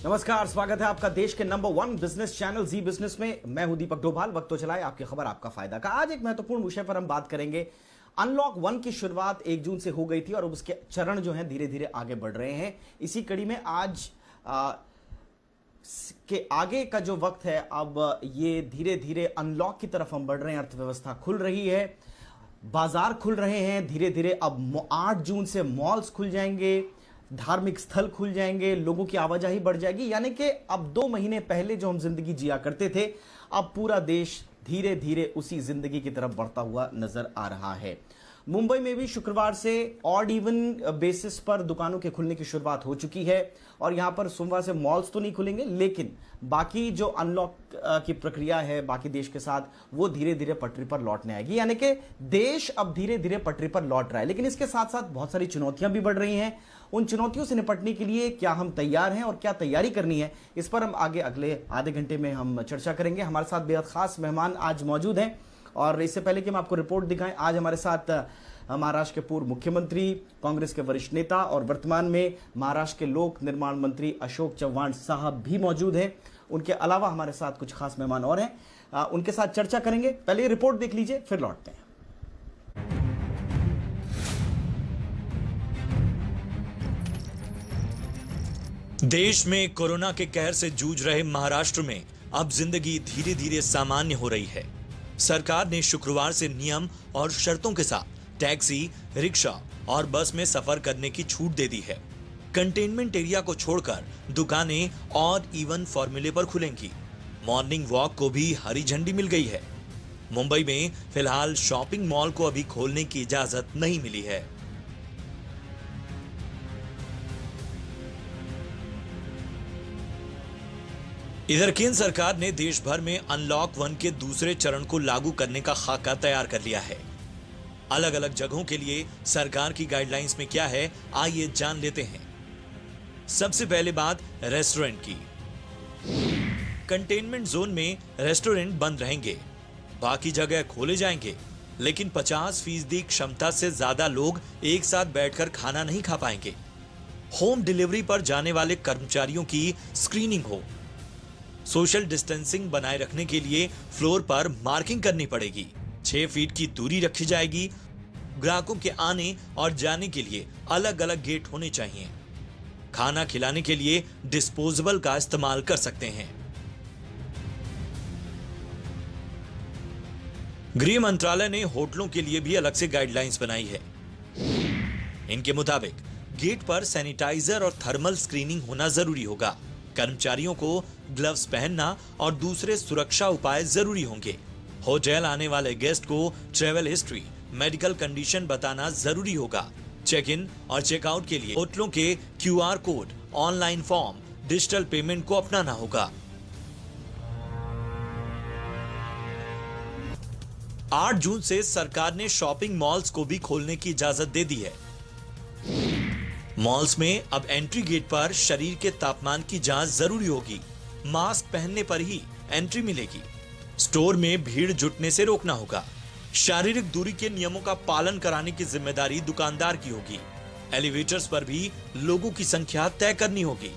नमस्कार, स्वागत है आपका देश के नंबर 1 बिजनेस चैनल जी बिजनेस में। मैं हूं दीपक डोभाल। वक्त तो चलाए आपकी खबर आपका फायदा का। आज एक महत्वपूर्ण विषय पर हम बात करेंगे। अनलॉक 1 की शुरुआत 1 जून से हो गई थी और अब उसके चरण जो हैं धीरे धीरे आगे बढ़ रहे हैं। इसी कड़ी में आज के आगे का जो वक्त है, अब ये धीरे धीरे अनलॉक की तरफ हम बढ़ रहे हैं। अर्थव्यवस्था खुल रही है, बाजार खुल रहे हैं धीरे धीरे। अब 8 जून से मॉल्स खुल जाएंगे, धार्मिक स्थल खुल जाएंगे, लोगों की आवाजाही बढ़ जाएगी। यानी कि अब 2 महीने पहले जो हम जिंदगी जिया करते थे, अब पूरा देश धीरे धीरे उसी जिंदगी की तरफ बढ़ता हुआ नजर आ रहा है। मुंबई में भी शुक्रवार से ऑड इवन बेसिस पर दुकानों के खुलने की शुरुआत हो चुकी है और यहां पर सोमवार से मॉल्स तो नहीं खुलेंगे, लेकिन बाकी जो अनलॉक की प्रक्रिया है बाकी देश के साथ, वो धीरे धीरे पटरी पर लौटने आएगी। यानी कि देश अब धीरे धीरे पटरी पर लौट रहा है, लेकिन इसके साथ साथ बहुत सारी चुनौतियां भी बढ़ रही हैं। उन चुनौतियों से निपटने के लिए क्या हम तैयार हैं और क्या तैयारी करनी है, इस पर हम आगे अगले आधे घंटे में हम चर्चा करेंगे। हमारे साथ बेहद खास मेहमान आज मौजूद हैं और इससे पहले कि हम आपको रिपोर्ट दिखाएं, आज हमारे साथ महाराष्ट्र के पूर्व मुख्यमंत्री, कांग्रेस के वरिष्ठ नेता और वर्तमान में महाराष्ट्र के लोक निर्माण मंत्री अशोक चव्हाण साहब भी मौजूद हैं। उनके अलावा हमारे साथ कुछ खास मेहमान और हैं, उनके साथ चर्चा करेंगे। पहले रिपोर्ट देख लीजिए, फिर लौटते हैं। देश में कोरोना के कहर से जूझ रहे महाराष्ट्र में अब जिंदगी धीरे धीरे सामान्य हो रही है। सरकार ने शुक्रवार से नियम और शर्तों के साथ टैक्सी, रिक्शा और बस में सफर करने की छूट दे दी है। कंटेनमेंट एरिया को छोड़कर दुकानें ऑड इवन फॉर्मूले पर खुलेंगी। मॉर्निंग वॉक को भी हरी झंडी मिल गई है। मुंबई में फिलहाल शॉपिंग मॉल को अभी खोलने की इजाजत नहीं मिली है। इधर केंद्र सरकार ने देश भर में अनलॉक 1 के दूसरे चरण को लागू करने का खाका तैयार कर लिया है। अलग अलग जगहों के लिए सरकार की गाइडलाइंस में क्या है, आइए जान लेते हैं। सबसे पहले बात रेस्टोरेंट की। कंटेनमेंट जोन में रेस्टोरेंट बंद रहेंगे, बाकी जगह खोले जाएंगे, लेकिन 50% क्षमता से ज्यादा लोग एक साथ बैठकर खाना नहीं खा पाएंगे। होम डिलीवरी पर जाने वाले कर्मचारियों की स्क्रीनिंग हो। सोशल डिस्टेंसिंग बनाए रखने के लिए फ्लोर पर मार्किंग करनी पड़ेगी। 6 फीट की दूरी रखी जाएगी। ग्राहकों के आने और जाने के लिए अलग अलग गेट होने चाहिए। खाना खिलाने के लिए डिस्पोजेबल का इस्तेमाल कर सकते हैं। गृह मंत्रालय ने होटलों के लिए भी अलग से गाइडलाइंस बनाई है। इनके मुताबिक गेट पर सैनिटाइजर और थर्मल स्क्रीनिंग होना जरूरी होगा। कर्मचारियों को ग्लव्स पहनना और दूसरे सुरक्षा उपाय जरूरी होंगे। होटल आने वाले गेस्ट को ट्रैवल हिस्ट्री, मेडिकल कंडीशन बताना जरूरी होगा। चेक इन और चेकआउट के लिए होटलों के QR code, online form, digital payment को अपनाना होगा। 8 जून से सरकार ने शॉपिंग मॉल्स को भी खोलने की इजाजत दे दी है। मॉल्स में अब एंट्री गेट पर शरीर के तापमान की जांच जरूरी होगी। मास्क पहनने पर ही एंट्री मिलेगी। स्टोर में भीड़ जुटने से रोकना होगा। शारीरिक दूरी के नियमों का पालन कराने की जिम्मेदारी दुकानदार की होगी। एलिवेटर्स पर भी लोगों की संख्या तय करनी होगी।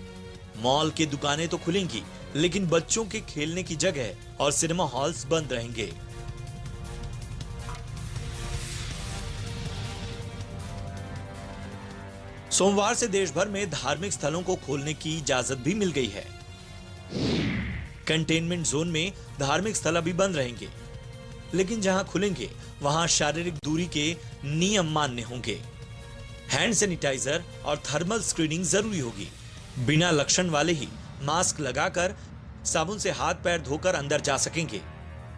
मॉल की दुकानें तो खुलेंगी, लेकिन बच्चों के खेलने की जगह और सिनेमा हॉल्स बंद रहेंगे। सोमवार से देश भर में धार्मिक स्थलों को खोलने की इजाजत भी मिल गई है। कंटेनमेंट जोन में धार्मिक स्थल अभी बंद रहेंगे, लेकिन जहां खुलेंगे वहां शारीरिक दूरी के नियम मान्य होंगे। हैंड सैनिटाइजर और थर्मल स्क्रीनिंग जरूरी होगी। बिना लक्षण वाले ही मास्क लगाकर साबुन से हाथ पैर धोकर अंदर जा सकेंगे।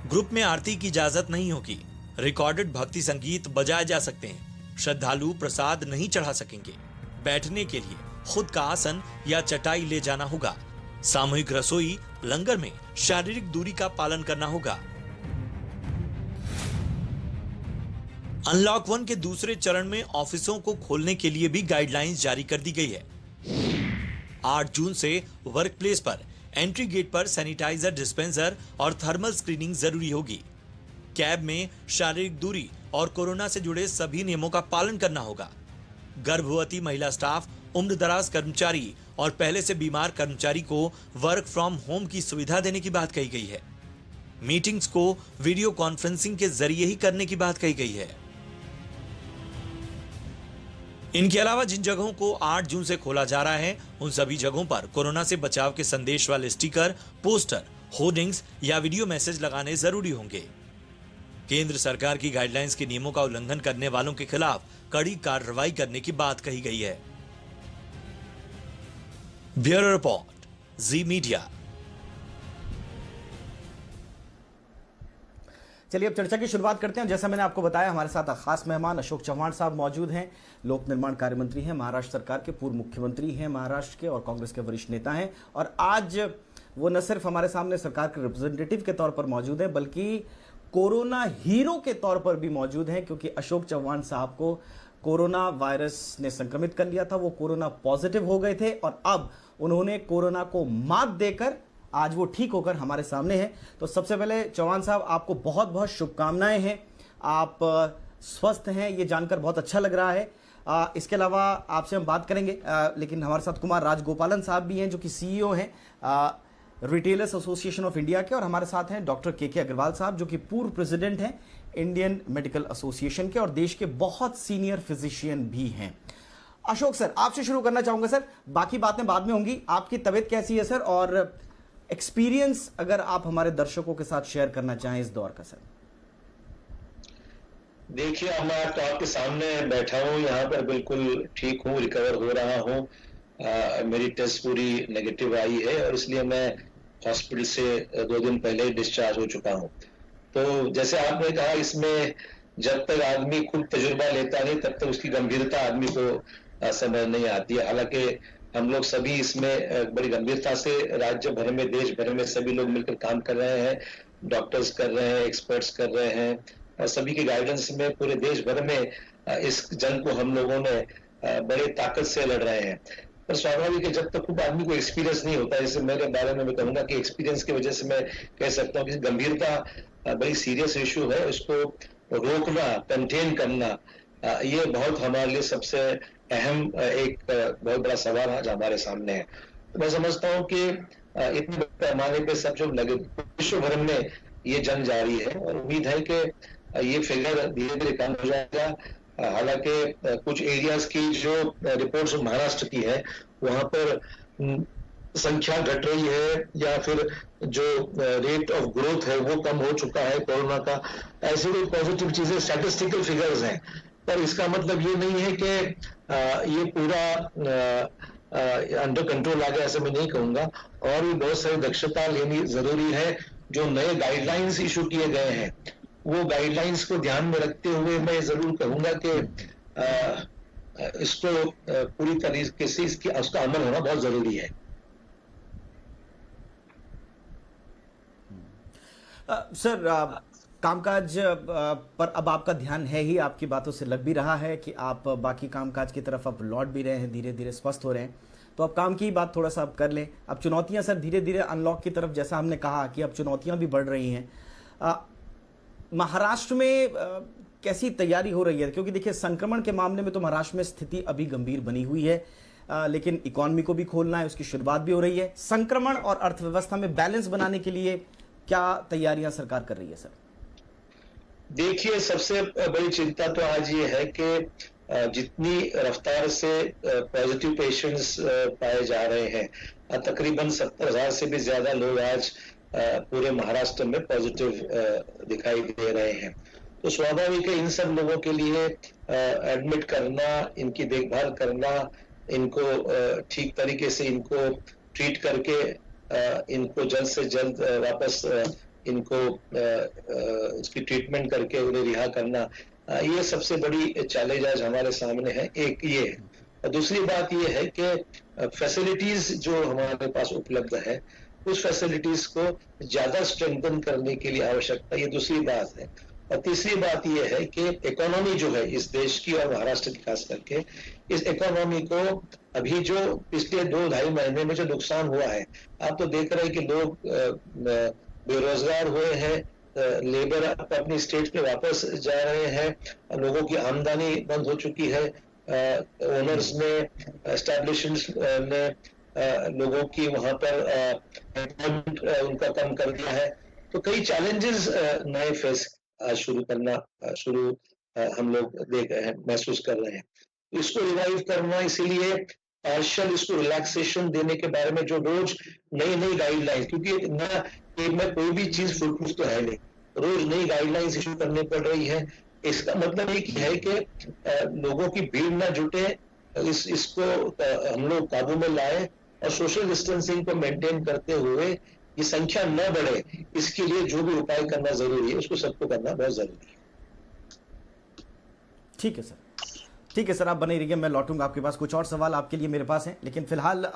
ग्रुप में आरती की इजाजत नहीं होगी। रिकॉर्डेड भक्ति संगीत बजाए जा सकते हैं। श्रद्धालु प्रसाद नहीं चढ़ा सकेंगे। बैठने के लिए खुद का आसन या चटाई ले जाना होगा। सामूहिक रसोई, लंगर में शारीरिक दूरी का पालन करना होगा। अनलॉक 1 के दूसरे चरण में ऑफिसों को खोलने के लिए भी गाइडलाइंस जारी कर दी गई है। 8 जून से वर्क प्लेस पर एंट्री गेट पर सैनिटाइजर डिस्पेंसर और थर्मल स्क्रीनिंग जरूरी होगी। कैब में शारीरिक दूरी और कोरोना से जुड़े सभी नियमों का पालन करना होगा। गर्भवती महिला स्टाफ, उम्रदराज कर्मचारी और पहले से बीमार कर्मचारी को वर्क फ्रॉम होम की सुविधा देने की बात कही गई है। मीटिंग्स को वीडियो कॉन्फ्रेंसिंग के जरिए ही करने की बात कही गई है। इनके अलावा जिन जगहों को 8 जून से खोला जा रहा है, उन सभी जगहों पर कोरोना से बचाव के संदेश वाले स्टिकर, पोस्टर, होर्डिंग्स या वीडियो मैसेज लगाने जरूरी होंगे। केंद्र सरकार की गाइडलाइंस के नियमों का उल्लंघन करने वालों के खिलाफ कड़ी कार्रवाई करने की बात कही गई है। ब्यूरो रिपोर्ट, जी मीडिया। चलिए अब चर्चा की शुरुआत करते हैं। जैसा मैंने आपको बताया, हमारे साथ खास मेहमान अशोक चव्हाण साहब मौजूद हैं। लोक निर्माण कार्य मंत्री हैं, महाराष्ट्र सरकार के पूर्व मुख्यमंत्री हैं महाराष्ट्र के, और कांग्रेस के वरिष्ठ नेता हैं। और आज वो न सिर्फ हमारे सामने सरकार के रिप्रेजेंटेटिव के तौर पर मौजूद हैं, बल्कि कोरोना हीरो के तौर पर भी मौजूद हैं, क्योंकि अशोक चव्हाण साहब को कोरोना वायरस ने संक्रमित कर लिया था। वो कोरोना पॉजिटिव हो गए थे और अब उन्होंने कोरोना को मात देकर आज वो ठीक होकर हमारे सामने हैं। तो सबसे पहले चौहान साहब, आपको बहुत बहुत शुभकामनाएं हैं। आप स्वस्थ हैं, ये जानकर बहुत अच्छा लग रहा है। इसके अलावा आपसे हम बात करेंगे, लेकिन हमारे साथ कुमार राजगोपालन साहब भी हैं, जो कि सीईओ हैं रिटेलर्स एसोसिएशन ऑफ इंडिया के, और हमारे साथ हैं डॉक्टर के अग्रवाल साहब, जो कि पूर्व प्रेसिडेंट हैं इंडियन मेडिकल एसोसिएशन के और देश के बहुत सीनियर फिजिशियन भी हैं। अशोक सर, आपसे शुरू करना चाहूंगा सर, बाकी बातें बाद में होंगी। आपकी तबीयत कैसी है सर, और एक्सपीरियंस अगर आप हमारे दर्शकों के साथ शेयर करना चाहें इस दौर का सर। देखिए, अब मैं तो आपके सामने बैठा हूँ, यहाँ पर बिल्कुल ठीक हूँ, रिकवर हो रहा हूँ। मेरी टेस्ट पूरी नेगेटिव आई है और इसलिए मैं हॉस्पिटल से 2 दिन पहले डिस्चार्ज हो चुका हूँ। तो जैसे आपने कहा, इसमें जब तक आदमी खुद तजुर्बा लेता नहीं तब तक उसकी गंभीरता आदमी को समझ नहीं आती है। हालांकि हम लोग सभी इसमें बड़ी गंभीरता से राज्य भर में, देश भर में सभी लोग मिलकर काम कर रहे हैं। डॉक्टर्स कर रहे हैं, एक्सपर्ट्स कर रहे हैं, और सभी की गाइडेंस में पूरे देश भर में इस जंग को हम लोगों ने बड़े ताकत से लड़ रहे हैं। पर स्वाभाविक है, जब तक खूब आदमी को एक्सपीरियंस नहीं होता, जैसे मेरे बारे में मैं कहूंगा कि एक्सपीरियंस की वजह से मैं कह सकता हूँ कि गंभीरता बड़ी सीरियस इशू है। उसको रोकना, कंटेन करना, ये बहुत हमारे लिए सबसे अहम एक बहुत बड़ा सवाल आज हमारे सामने है। तो मैं समझता हूँ कि इतने बड़े पैमाने पे सब जो लगे विश्व भर में ये जंग जारी है, और उम्मीद है कि ये फिगर धीरे धीरे कम हो जाएगा। हालांकि कुछ एरियाज की जो रिपोर्ट्स महाराष्ट्र की है, वहां पर संख्या घट रही है या फिर जो रेट ऑफ ग्रोथ है वो कम हो चुका है कोरोना का। ऐसी कोई पॉजिटिव चीजें, स्टैटिस्टिकल फिगर्स हैं, पर इसका मतलब ये नहीं है कि ये पूरा अंडर कंट्रोल आ गया, ऐसा मैं नहीं कहूंगा। और भी बहुत सारी दक्षता लेनी जरूरी है। जो नए गाइडलाइंस इशू किए गए हैं, वो गाइडलाइंस को ध्यान में रखते हुए मैं जरूर कहूंगा कि इसको पूरी तरीके से उसका अमल होना बहुत जरूरी है। सर, कामकाज पर अब आपका ध्यान है ही, आपकी बातों से लग भी रहा है कि आप बाकी कामकाज की तरफ अब लौट भी रहे हैं, धीरे धीरे स्वस्थ हो रहे हैं। तो अब काम की बात थोड़ा सा अब कर लें। अब चुनौतियां सर धीरे धीरे अनलॉक की तरफ, जैसा हमने कहा कि अब चुनौतियां भी बढ़ रही हैं। महाराष्ट्र में कैसी तैयारी हो रही है? क्योंकि देखिए, संक्रमण के मामले में तो महाराष्ट्र में स्थिति अभी गंभीर बनी हुई है, लेकिन इकोनॉमी को भी खोलना है, उसकी शुरुआत भी हो रही है। संक्रमण और अर्थव्यवस्था में बैलेंस बनाने के लिए क्या तैयारियां सरकार कर रही है सर? देखिए, सबसे बड़ी चिंता तो आज ये है कि जितनी रफ्तार से पॉजिटिव पेशेंट्स पाए जा रहे हैं, तकरीबन 70,000 से भी ज्यादा लोग आज पूरे महाराष्ट्र में पॉजिटिव दिखाई दे रहे हैं। तो स्वाभाविक है, इन सब लोगों के लिए एडमिट करना, इनकी देखभाल करना, इनको ठीक तरीके से इनको ट्रीट करके इनको जल्द से जल्द वापस इनको इसकी ट्रीटमेंट करके उन्हें रिहा करना, ये सबसे बड़ी चैलेंज आज हमारे सामने है। एक ये है, और दूसरी बात ये है कि फैसिलिटीज जो हमारे पास उपलब्ध है, उस फैसिलिटीज को ज्यादा स्ट्रेंथन करने के लिए आवश्यकता, ये दूसरी बात है। और तीसरी बात ये है कि इकोनॉमी जो है इस देश की और महाराष्ट्र की खास करके, इस इकोनॉमी को अभी जो पिछले 2-2.5 महीने में जो नुकसान हुआ है, आप तो देख रहे हैं कि लोग बेरोजगार हुए हैं, लेबर अपनी स्टेट पे वापस जा रहे हैं, लोगों की आमदनी बंद हो चुकी है, ओनर्स ने, एस्टैब्लिशमेंट्स ने लोगों की वहां पर employment, उनका कम कर दिया है। तो कई चैलेंजेस नए फेस शुरू हम लोग देख रहे हैं, महसूस कर रहे हैं। इसको रिवाइव करना, इसीलिए पार्शियल इसको रिलैक्सेशन देने के बारे में जो रोज नई नई गाइडलाइंस, क्योंकि नया में कोई भी चीज फुल प्रूफ तो है नहीं, रोज नई गाइडलाइंस इशू करनी पड़ रही है। इसका मतलब एक है कि लोगों की भीड़ ना जुटे, इसको हम लोग काबू में लाए और सोशल डिस्टेंसिंग को मेंटेन करते हुए ये संख्या न बढ़े, इसके लिए जो भी उपाय करना जरूरी है उसको सबको करना बहुत जरूरी है। ठीक है सर, ठीक है सर, आप बने रहिए, मैं लौटूंगा आपके पास। कुछ और सवाल आपके लिए मेरे पास हैं, लेकिन फिलहाल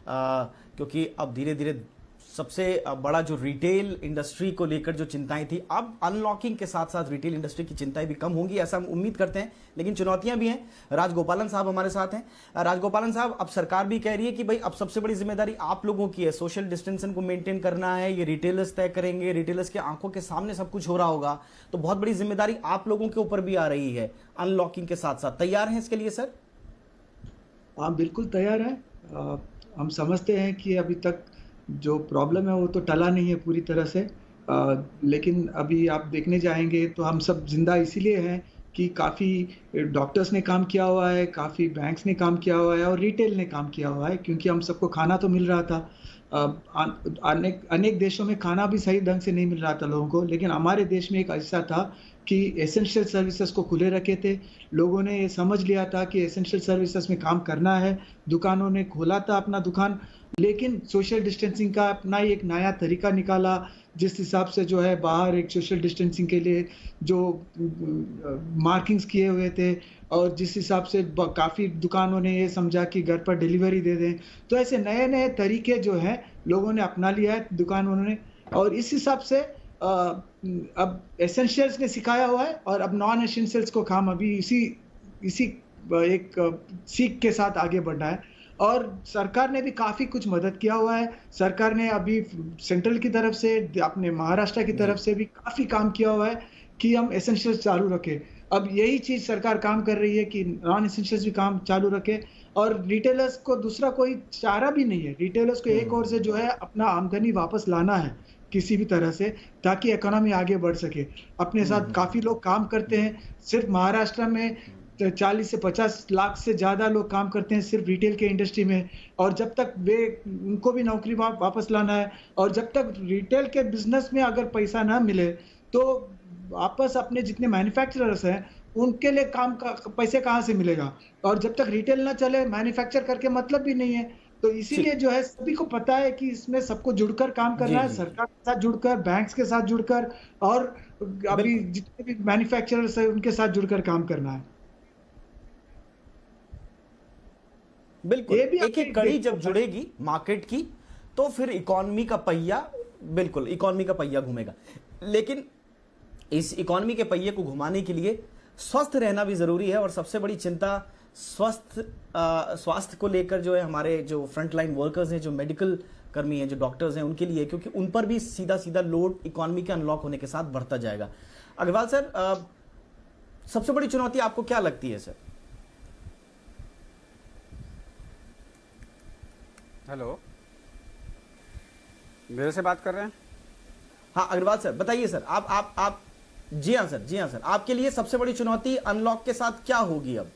क्योंकि अब धीरे धीरे सबसे बड़ा जो रिटेल इंडस्ट्री को लेकर जो चिंताएं थी, अब अनलॉकिंग के साथ साथ रिटेल इंडस्ट्री की चिंताएं भी कम होंगी, ऐसा हम उम्मीद करते हैं, लेकिन चुनौतियां भी हैं। राजगोपालन साहब हमारे साथ हैं। राजगोपालन साहब, अब सरकार भी कह रही है कि भाई अब सबसे बड़ी जिम्मेदारी आप लोगों की है, सोशल डिस्टेंसिंग को मेंटेन करना है, ये रिटेलर्स तय करेंगे, रिटेलर्स के आंखों के सामने सब कुछ हो रहा होगा, तो बहुत बड़ी जिम्मेदारी आप लोगों के ऊपर भी आ रही है अनलॉकिंग के साथ साथ। तैयार हैं इसके लिए सर? हाँ, बिल्कुल तैयार है। हम समझते हैं कि अभी तक जो प्रॉब्लम है वो तो टला नहीं है पूरी तरह से, लेकिन अभी आप देखने जाएंगे तो हम सब जिंदा इसीलिए हैं कि काफ़ी डॉक्टर्स ने काम किया हुआ है, काफ़ी बैंक्स ने काम किया हुआ है और रिटेल ने काम किया हुआ है, क्योंकि हम सबको खाना तो मिल रहा था। अनेक देशों में खाना भी सही ढंग से नहीं मिल रहा था लोगों को, लेकिन हमारे देश में एक ऐसा था कि एसेंशियल सर्विसेज को खुले रखे थे। लोगों ने ये समझ लिया था कि एसेंशियल सर्विसेज में काम करना है, दुकानों ने खोला था अपना दुकान, लेकिन सोशल डिस्टेंसिंग का अपना ही एक नया तरीका निकाला, जिस हिसाब से जो है बाहर एक सोशल डिस्टेंसिंग के लिए जो मार्किंग्स किए हुए थे, और जिस हिसाब से काफ़ी दुकानों ने ये समझा कि घर पर डिलीवरी दे दें, तो ऐसे नए नए तरीके जो हैं लोगों ने अपना लिया है दुकानों ने, और इस हिसाब से अब एसेंशियल्स ने सिखाया हुआ है और अब नॉन एसेंशियल्स को काम अभी इसी एक सीख के साथ आगे बढ़ना है। और सरकार ने भी काफ़ी कुछ मदद किया हुआ है। सरकार ने अभी सेंट्रल की तरफ से, अपने महाराष्ट्र की तरफ से भी काफ़ी काम किया हुआ है कि हम एसेंशियल्स चालू रखें। अब यही चीज़ सरकार काम कर रही है कि नॉन एसेंशियल्स भी काम चालू रखे, और रिटेलर्स को दूसरा कोई चारा भी नहीं है। रिटेलर्स को एक और से जो है अपना आमदनी वापस लाना है किसी भी तरह से, ताकि इकोनॉमी आगे बढ़ सके। अपने साथ काफ़ी लोग काम करते हैं, सिर्फ महाराष्ट्र में 40 से 50 लाख से ज़्यादा लोग काम करते हैं सिर्फ रिटेल के इंडस्ट्री में, और जब तक उनको भी नौकरी वापस लाना है, और जब तक रिटेल के बिजनेस में अगर पैसा ना मिले तो वापस अपने जितने मैन्युफैक्चरर्स हैं उनके लिए काम का पैसे कहाँ से मिलेगा, और जब तक रिटेल ना चले मैन्युफैक्चर करके मतलब भी नहीं है। तो इसीलिए जो है सभी को पता है कि इसमें सबको जुड़कर काम करना है, सरकार के साथ जुड़कर, बैंक्स के साथ जुड़कर, और अभी जितने भी मैन्युफैक्चरर्स हैं उनके साथ जुड़कर काम करना है। बिल्कुल, एक एक कड़ी जब जुड़ेगी मार्केट की तो फिर इकोनॉमी का पहिया, बिल्कुल इकोनॉमी का पहिया घूमेगा। लेकिन इस इकोनॉमी के पहिए को घुमाने के लिए स्वस्थ रहना भी जरूरी है, और सबसे बड़ी चिंता स्वास्थ्य को लेकर जो है हमारे जो फ्रंट लाइन वर्कर्स हैं, जो मेडिकल कर्मी हैं, जो डॉक्टर्स हैं, उनके लिए, क्योंकि उन पर भी सीधा सीधा लोड इकोनॉमी के अनलॉक होने के साथ बढ़ता जाएगा। अग्रवाल सर, सबसे बड़ी चुनौती आपको क्या लगती है सर? हेलो, मेरे से बात कर रहे हैं? हाँ अग्रवाल सर, बताइए सर, आप जी हाँ सर, जी हाँ सर, आपके लिए सबसे बड़ी चुनौती अनलॉक के साथ क्या होगी अब?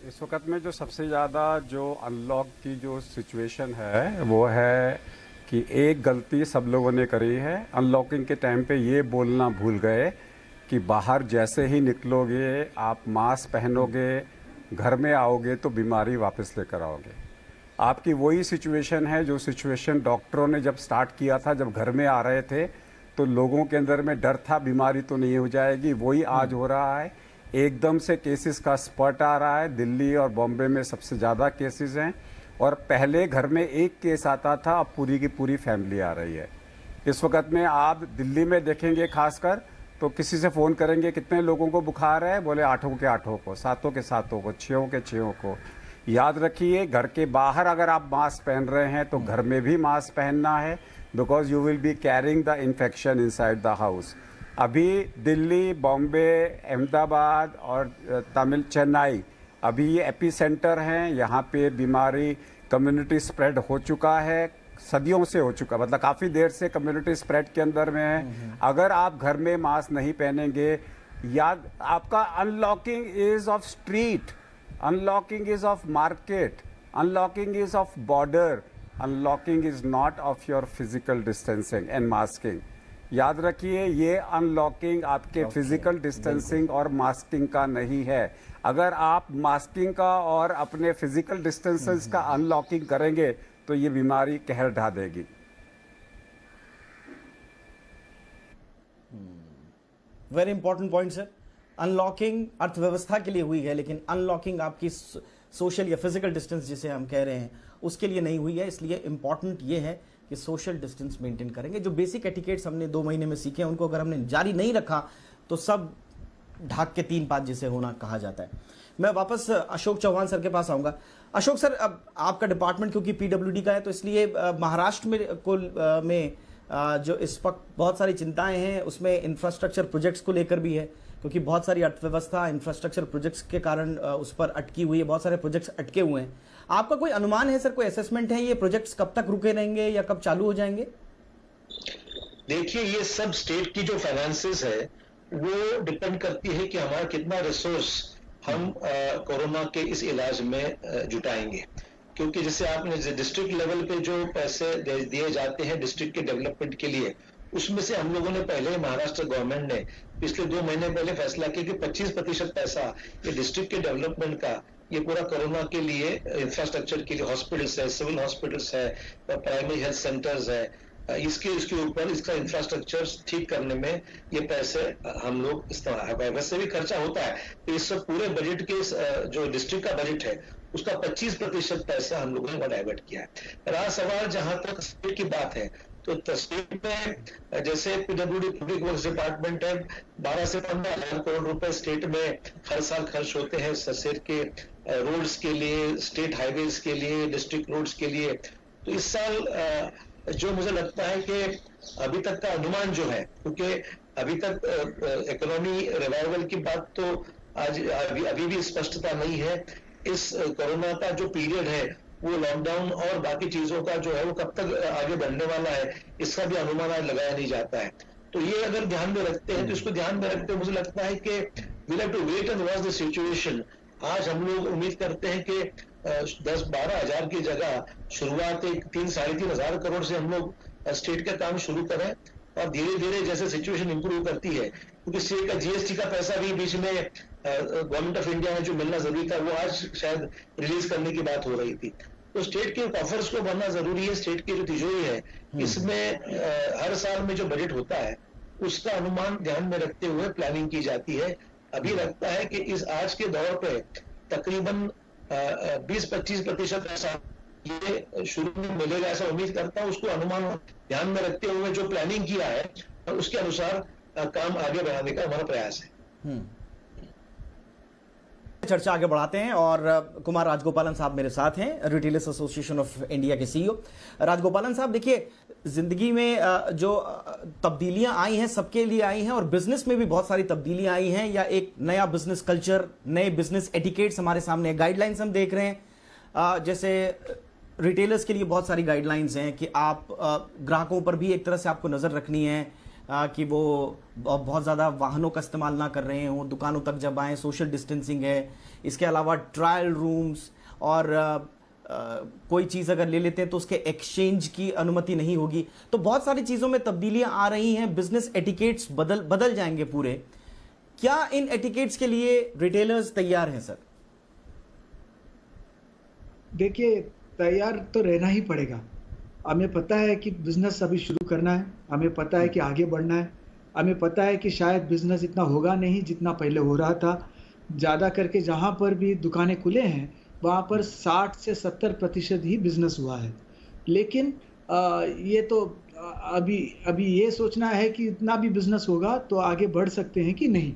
इस वक्त में जो सबसे ज़्यादा जो अनलॉक की जो सिचुएशन है वो है कि एक गलती सब लोगों ने करी है। अनलॉकिंग के टाइम पे ये बोलना भूल गए कि बाहर जैसे ही निकलोगे आप मास्क पहनोगे, घर में आओगे तो बीमारी वापस लेकर आओगे। आपकी वही सिचुएशन है जो सिचुएशन डॉक्टरों ने जब स्टार्ट किया था, जब घर में आ रहे थे तो लोगों के अंदर में डर था बीमारी तो नहीं हो जाएगी, वही आज हो रहा है। एकदम से केसेस का स्पर्ट आ रहा है। दिल्ली और बॉम्बे में सबसे ज़्यादा केसेस हैं, और पहले घर में एक केस आता था, अब पूरी की पूरी फैमिली आ रही है। इस वक्त में आप दिल्ली में देखेंगे खासकर तो किसी से फ़ोन करेंगे कितने लोगों को बुखार है, बोले 8 के 8 को, 7 के 7 को, 6 के 6 को। याद रखिए, घर के बाहर अगर आप मास्क पहन रहे हैं तो घर में भी मास्क पहनना है, because you will be carrying the infection inside the house. अभी दिल्ली, बॉम्बे, अहमदाबाद और चेन्नई अभी ये एपी सेंटर हैं, यहाँ पे बीमारी कम्युनिटी स्प्रेड हो चुका है, सदियों से हो चुका, मतलब काफ़ी देर से कम्युनिटी स्प्रेड के अंदर में है। अगर आप घर में मास्क नहीं पहनेंगे, याद आपका unlocking is of street, unlocking is of market, unlocking is of border, unlocking is not of your physical distancing and masking. याद रखिए, ये अनलॉकिंग आपके फिजिकल डिस्टेंसिंग और मास्किंग का नहीं है। अगर आप मास्किंग का और अपने फिजिकल डिस्टेंसेस का अनलॉकिंग करेंगे तो ये बीमारी कहर ढा देगी। Very important point sir. Unlocking अर्थव्यवस्था के लिए हुई है, लेकिन अनलॉकिंग आपकी सोशल या फिजिकल डिस्टेंस जिसे हम कह रहे हैं उसके लिए नहीं हुई है। इसलिए इंपॉर्टेंट ये है कि सोशल डिस्टेंस मेंटेन करेंगे। जो बेसिक एटिकेट्स हमने 2 महीने में सीखे हैं उनको अगर हमने जारी नहीं रखा तो सब ढाक के 3 पात जिसे होना कहा जाता है। मैं वापस अशोक चौहान सर के पास आऊंगा। अशोक सर, अब आपका डिपार्टमेंट क्योंकि पीडब्ल्यूडी का है तो इसलिए महाराष्ट्र में जो इस वक्त बहुत सारी चिंताएं हैं उसमें इंफ्रास्ट्रक्चर प्रोजेक्ट्स को लेकर भी है, क्योंकि बहुत सारी अर्थव्यवस्था इंफ्रास्ट्रक्चर प्रोजेक्ट्स के कारण उस पर अटकी हुई है, बहुत सारे प्रोजेक्ट्स अटके हुए हैं। आपका कोई अनुमान है सर, कोई असेसमेंट है, ये प्रोजेक्ट्स कब तक रुके रहेंगे या कब चालू हो जाएंगे? देखिए, ये सब स्टेट की जो फाइनेंसेस है वो डिपेंड करती है कि हमारा कितना रिसोर्स हम कोरोना के इस इलाज में जुटाएंगे। क्योंकि जैसे आपने डिस्ट्रिक्ट लेवल पे जो पैसे दिए जाते हैं डिस्ट्रिक्ट के डेवलपमेंट के लिए, उसमें से हम लोगों ने पहले महाराष्ट्र गवर्नमेंट ने पिछले 2 महीने पहले फैसला किया कि 25% पैसा ये डिस्ट्रिक्ट के डेवलपमेंट का ये पूरा कोरोना के लिए इंफ्रास्ट्रक्चर के लिए, हॉस्पिटल्स है, सिविल हॉस्पिटल्स है, प्राइमरी हेल्थ सेंटर्स है, इसके ऊपर इसका इंफ्रास्ट्रक्चर ठीक करने में ये पैसे हम लोग इस्तेमाल, वैसे भी खर्चा होता है तो इस पूरे बजट के जो डिस्ट्रिक्ट का बजट है उसका 25% पैसा हम लोगों ने डाइवर्ट किया है। रहा सवाल जहां तक स्टेट की बात है, तो स्टेट में जैसे पीडब्ल्यूडी पब्लिक वर्क्स डिपार्टमेंट है, 12 से 15 हजार करोड़ रुपए स्टेट में हर साल खर्च होते हैं स्टेट के रोड्स के लिए, स्टेट हाईवेज के लिए, डिस्ट्रिक्ट रोड्स के लिए। तो इस साल जो मुझे लगता है कि अभी तक का अनुमान जो है, क्योंकि अभी तक इकोनॉमी रिवाइवल की बात तो आज अभी भी स्पष्टता नहीं है। इस कोरोना का जो पीरियड है वो लॉकडाउन और बाकी चीजों का जो है वो कब तक आगे बढ़ने वाला है इसका भी अनुमान आज लगाया नहीं जाता है। तो ये अगर ध्यान में रखते हैं तो इसको ध्यान में रखते हुए मुझे लगता है कि we have to wait and watch the situation. आज हम लोग उम्मीद करते हैं कि 10-12 हजार की जगह शुरुआत 3-3.5 हजार करोड़ से हम लोग स्टेट का काम शुरू करें और धीरे धीरे जैसे सिचुएशन इंप्रूव करती है, क्योंकि स्टेट का जीएसटी का पैसा भी बीच में गवर्नमेंट ऑफ इंडिया में जो मिलना जरूरी था वो आज शायद रिलीज करने की बात हो रही थी। तो स्टेट के कॉफर्स को भरना जरूरी है। स्टेट की जो तिजोरी है इसमें हर साल में जो बजट होता है उसका अनुमान ध्यान में रखते हुए प्लानिंग की जाती है। अभी लगता है कि इस आज के दौर पे तकरीबन 20-25% पैसा ये शुरू में मिलेगा, ऐसा उम्मीद करता हूँ। उसको अनुमान ध्यान में रखते हुए जो प्लानिंग किया है और उसके अनुसार काम आगे बढ़ाने का हमारा प्रयास है। चर्चा आगे बढ़ाते हैं और कुमार राजगोपालन साहब मेरे साथ हैं, रिटेलर्स एसोसिएशन ऑफ इंडिया के सीईओ। राजगोपालन साहब, देखिए, जिंदगी में जो तब्दीलियां आई हैं सबके लिए आई हैं और बिजनेस में भी बहुत सारी तब्दीलियां आई हैं, या एक नया बिजनेस कल्चर, नए बिजनेस एटिकेट्स हमारे सामने, गाइडलाइंस हम देख रहे हैं। जैसे रिटेलर्स के लिए बहुत सारी गाइडलाइंस हैं कि आप ग्राहकों पर भी एक तरह से आपको नज़र रखनी है कि वो बहुत ज़्यादा वाहनों का इस्तेमाल ना कर रहे हों, दुकानों तक जब आएँ सोशल डिस्टेंसिंग है। इसके अलावा ट्रायल रूम्स और कोई चीज़ अगर ले लेते हैं तो उसके एक्सचेंज की अनुमति नहीं होगी। तो बहुत सारी चीज़ों में तब्दीलियां आ रही हैं, बिजनेस एटिकेट्स बदल जाएंगे पूरे। क्या इन एटिकेट्स के लिए रिटेलर्स तैयार हैं सर? देखिए, तैयार तो रहना ही पड़ेगा। हमें पता है कि बिजनेस अभी शुरू करना है, हमें पता है कि आगे बढ़ना है, हमें पता है कि शायद बिजनेस इतना होगा नहीं जितना पहले हो रहा था। ज़्यादा करके जहाँ पर भी दुकानें खुले हैं वहाँ पर 60 से 70% ही बिजनेस हुआ है। लेकिन ये तो अभी ये सोचना है कि इतना भी बिजनेस होगा तो आगे बढ़ सकते हैं कि नहीं।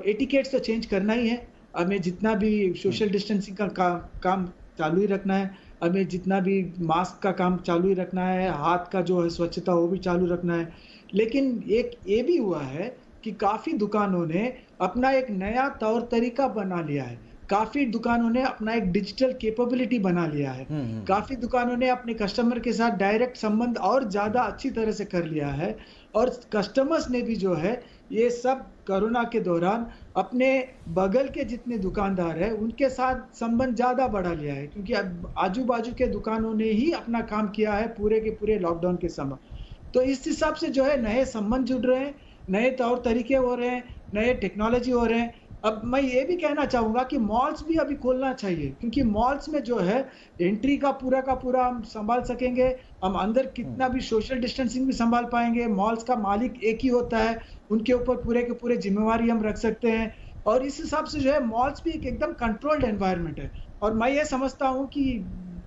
एटिकेट्स तो चेंज करना ही है। हमें जितना भी सोशल डिस्टेंसिंग का काम चालू ही रखना है, हमें जितना भी मास्क का काम चालू ही रखना है, हाथ का जो है स्वच्छता वो भी चालू रखना है। लेकिन एक ये भी हुआ है कि काफ़ी दुकानों ने अपना एक नया तौर तरीका बना लिया है। काफी दुकानों ने अपना एक डिजिटल कैपेबिलिटी बना लिया है। काफी दुकानों ने अपने कस्टमर के साथ डायरेक्ट संबंध और ज्यादा अच्छी तरह से कर लिया है, और कस्टमर्स ने भी जो है ये सब कोरोना के दौरान अपने बगल के जितने दुकानदार हैं उनके साथ संबंध ज्यादा बढ़ा लिया है, क्योंकि अब आजू बाजू के दुकानों ने ही अपना काम किया है पूरे के पूरे लॉकडाउन के समय। तो इस हिसाब से जो है नए संबंध जुड़ रहे हैं, नए तौर तरीके हो रहे हैं, नए टेक्नोलॉजी हो रहे हैं। अब मैं ये भी कहना चाहूंगा कि मॉल्स भी अभी खोलना चाहिए, क्योंकि मॉल्स में जो है एंट्री का पूरा हम संभाल सकेंगे, हम अंदर कितना भी सोशल डिस्टेंसिंग भी संभाल पाएंगे। मॉल्स का मालिक एक ही होता है, उनके ऊपर पूरे के पूरे जिम्मेवारी हम रख सकते हैं, और इस हिसाब से जो है मॉल्स भी एक एकदम कंट्रोल्ड एनवायरनमेंट है। और मैं ये समझता हूँ कि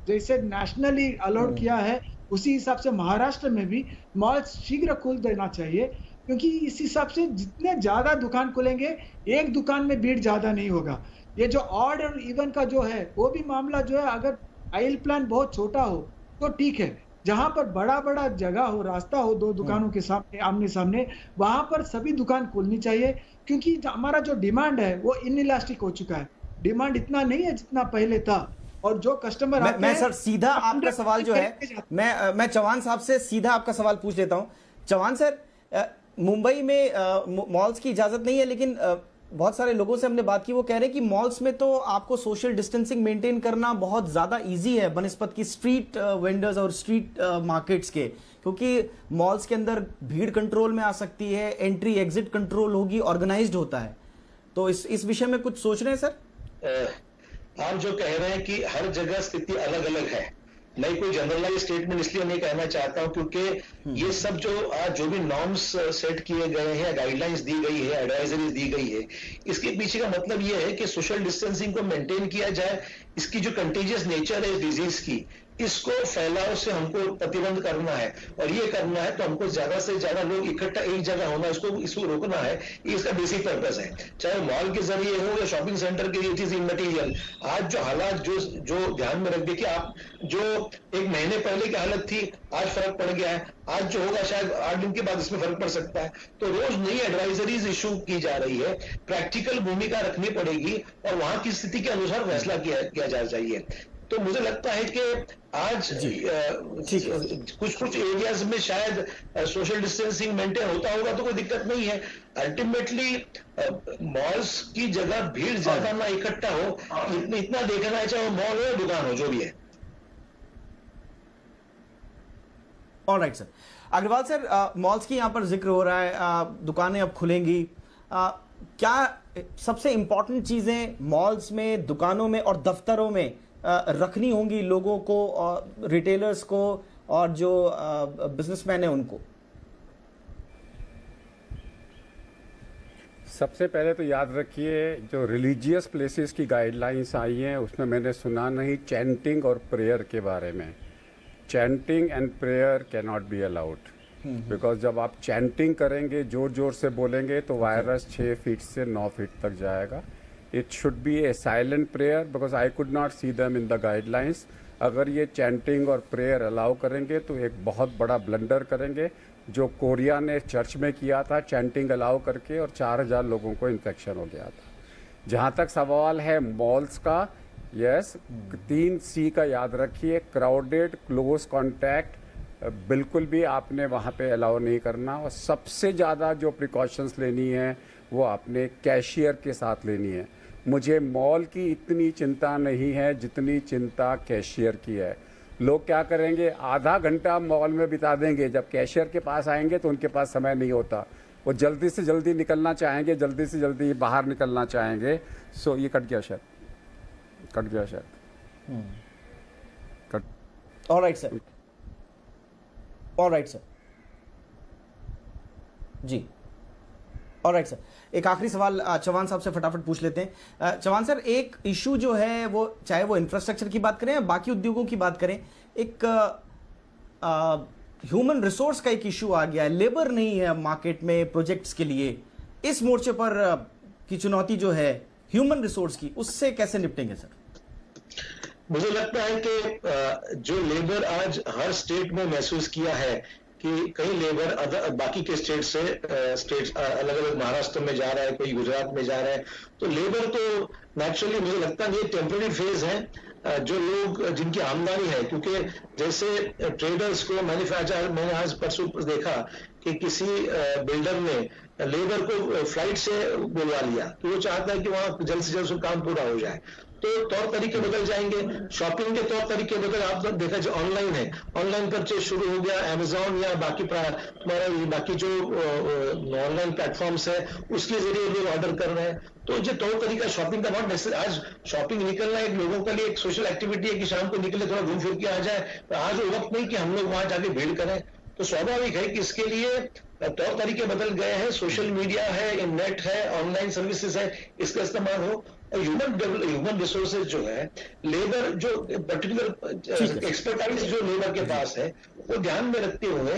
जैसे नेशनली अलाउड किया है उसी हिसाब से महाराष्ट्र में भी मॉल्स शीघ्र खोल देना चाहिए, क्योंकि इस हिसाब से जितने ज्यादा दुकान खुलेंगे एक दुकान में भीड़ ज्यादा नहीं होगा। ये जो ऑड और इवन का जो है वो भी मामला जो है, अगर आइल प्लान बहुत छोटा हो तो ठीक है, जहां पर बड़ा जगह हो, रास्ता हो दो दुकानों के सामने आमने सामने, वहां पर सभी दुकान खोलनी चाहिए, क्योंकि हमारा जो डिमांड है वो इनइलास्टिक हो चुका है। डिमांड इतना नहीं है जितना पहले था, और जो कस्टमर मैं सर सीधा आपका सवाल जो है मैं चौहान साहब से सीधा आपका सवाल पूछ लेता हूं। चौहान सर, मुंबई में मॉल्स की इजाजत नहीं है, लेकिन बहुत सारे लोगों से हमने बात की, वो कह रहे हैं कि मॉल्स में तो आपको सोशल डिस्टेंसिंग मेंटेन करना बहुत ज्यादा इजी है बनिस्बत की स्ट्रीट वेंडर्स और स्ट्रीट मार्केट्स के, क्योंकि मॉल्स के अंदर भीड़ कंट्रोल में आ सकती है, एंट्री एग्जिट कंट्रोल होगी, ऑर्गेनाइज्ड होता है। तो इस विषय में कुछ सोच रहे हैं सर? आप जो कह रहे हैं कि हर जगह स्थिति अलग अलग है, मैं कोई जनरलाइज स्टेटमेंट इसलिए नहीं कहना चाहता हूं क्योंकि ये सब जो भी नॉर्म्स सेट किए गए हैं, गाइडलाइंस दी गई है, एडवाइजरीज दी गई है, इसके पीछे का मतलब ये है कि सोशल डिस्टेंसिंग को मेंटेन किया जाए। इसकी जो कंटेजियस नेचर है डिजीज की, इसको फैलाव से हमको प्रतिबंध करना है, और ये करना है तो हमको ज्यादा से ज्यादा लोग इकट्ठा एक जगह होना, इसको रोकना है। ये इसका बेसिक पर्पस है, चाहे मॉल के जरिए हो या शॉपिंग सेंटर के, ये चीज इमटेरियल। आज जो हालात जो ध्यान में रख देखिए आप, जो एक महीने पहले की हालत थी आज फर्क पड़ गया है, आज जो होगा शायद 8 दिन के बाद इसमें फर्क पड़ सकता है। तो रोज नई एडवाइजरीज इशू की जा रही है, प्रैक्टिकल भूमिका रखनी पड़ेगी, और वहां की स्थिति के अनुसार फैसला किया जाना चाहिए। तो मुझे लगता है कि आज कुछ एरियाज में शायद सोशल डिस्टेंसिंग मेंटेन होता होगा तो कोई दिक्कत नहीं है। अल्टीमेटली मॉल्स की जगह भीड़ ज्यादा ना इकट्ठा हो, इतना देखना है, चाहे मॉल हो या दुकान हो, जो भी है। Alright sir. Agarwal sir, malls की यहाँ पर जिक्र हो रहा है, दुकानें अब खुलेंगी, क्या सबसे इंपॉर्टेंट चीजें मॉल्स में, दुकानों में और दफ्तरों में रखनी होंगी लोगों को, और रिटेलर्स को, और जो बिजनेसमैन है उनको? सबसे पहले तो याद रखिए, जो रिलीजियस प्लेसेस की गाइडलाइंस आई हैं उसमें मैंने सुना नहीं चैंटिंग और प्रेयर के बारे में। Chanting and prayer can not be allowed, because जब आप चैंटिंग करेंगे, जोर जोर से बोलेंगे, तो वायरस 6 फीट से 9 फीट तक जाएगा। It should be A silent prayer, because I could not see them in the guidelines. अगर ये चैंटिंग और प्रेयर अलाउ करेंगे तो एक बहुत बड़ा ब्लंडर करेंगे, जो कोरिया ने चर्च में किया था चैंटिंग अलाउ करके, और 4000 लोगों को इन्फेक्शन हो गया था। जहाँ तक सवाल है मॉल्स का, यस, 3C का याद रखिए, क्राउडेड, क्लोज कॉन्टैक्ट बिल्कुल भी आपने वहाँ पे अलाउ नहीं करना, और सबसे ज़्यादा जो प्रिकॉशंस लेनी है वो आपने कैशियर के साथ लेनी है। मुझे मॉल की इतनी चिंता नहीं है जितनी चिंता कैशियर की है। लोग क्या करेंगे, आधा घंटा मॉल में बिता देंगे, जब कैशियर के पास आएंगे तो उनके पास समय नहीं होता, वो जल्दी से जल्दी निकलना चाहेंगे, जल्दी से जल्दी बाहर निकलना चाहेंगे। सो ये कट गया शायद। ऑलराइट सर, ऑलराइट सर जी, ऑलराइट सर। एक आखिरी सवाल चौहान साहब से फटाफट पूछ लेते हैं। चौहान सर, एक इशू जो है वो, चाहे वो इंफ्रास्ट्रक्चर की बात करें या बाकी उद्योगों की बात करें, एक ह्यूमन रिसोर्स का एक इशू आ गया है, लेबर नहीं है मार्केट में प्रोजेक्ट्स के लिए। इस मोर्चे पर की चुनौती जो है ह्यूमन रिसोर्स की, उससे कैसे निपटेंगे सर? मुझे लगता है कि जो लेबर आज हर स्टेट में महसूस किया है कि कई लेबर बाकी के स्टेट से अलग अलग महाराष्ट्र में जा रहा है, कोई गुजरात में जा रहा है, तो लेबर तो नेचुरली मुझे लगता है ये टेम्पररी फेज है। जो लोग जिनकी आमदनी है, क्योंकि जैसे ट्रेडर्स को मैन्युफैक्चर, मैंने आज परसों देखा कि किसी बिल्डर ने लेबर को फ्लाइट से बुलवा लिया, तो वो चाहता है कि वहां जल्द से जल्द उसका काम पूरा हो जाए। तो तौर तरीके बदल जाएंगे, शॉपिंग के तौर तरीके बदल, आप देखा जो ऑनलाइन है, ऑनलाइन परचेज शुरू हो गया, अमेजॉन या बाकी बाकी जो ऑनलाइन प्लेटफॉर्म्स है उसके जरिए लोग ऑर्डर कर रहे हैं। तो जो तौर तरीका शॉपिंग का नॉट नेसेसरी, आज शॉपिंग निकलना एक लोगों के लिए एक सोशल एक्टिविटी है कि शाम को निकले थोड़ा घूम फिर के आ जाए, तो आज वो वक्त नहीं कि हम लोग वहां जाके भीड़ करें। तो स्वाभाविक है कि इसके लिए तौर तरीके बदल गए हैं, सोशल मीडिया है, नेट है, ऑनलाइन सर्विसेज है, इसका इस्तेमाल हो। और ह्यूमन रिसोर्सेज जो है, लेबर जो पर्टिकुलर एक्सपर्टाइज जो लेबर के पास है, वो ध्यान में रखते हुए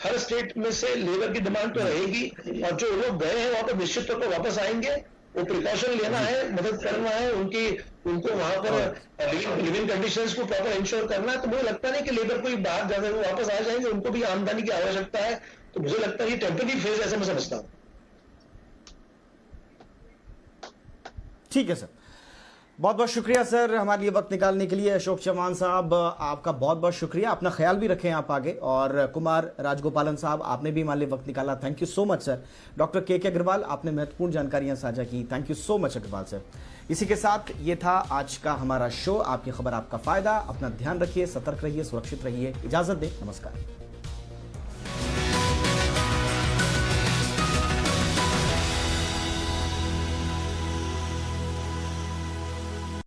हर स्टेट में से लेबर की डिमांड तो रहेगी, और जो लोग गए हैं वहां पर निश्चित तौर पर वापस आएंगे। वो प्रिकॉशन लेना है, मदद करना है, उनको वहां पर लिविंग कंडीशंस को प्रॉपर इंश्योर करना है। तो मुझे लगता नहीं कि लेबर कोई बाहर जाकर वो वापस आ जाएंगे, उनको भी आमदनी की आवश्यकता है। तो मुझे लगता है ये टेम्पररी फेज ऐसे मैं समझता हूं। ठीक है सर, बहुत बहुत शुक्रिया सर हमारे लिए वक्त निकालने के लिए। अशोक चौहान साहब, आपका बहुत बहुत शुक्रिया, अपना ख्याल भी रखें आप आगे। और कुमार राजगोपालन साहब, आपने भी हमारे लिए वक्त निकाला, thank you so much sir. Doctor K Agarwal, आपने महत्वपूर्ण जानकारियां साझा की, thank you so much Agarwal sir. इसी के साथ ये था आज का हमारा शो, आपकी खबर आपका फायदा। अपना ध्यान रखिए, सतर्क रहिए, सुरक्षित रहिए, इजाजत दें, नमस्कार।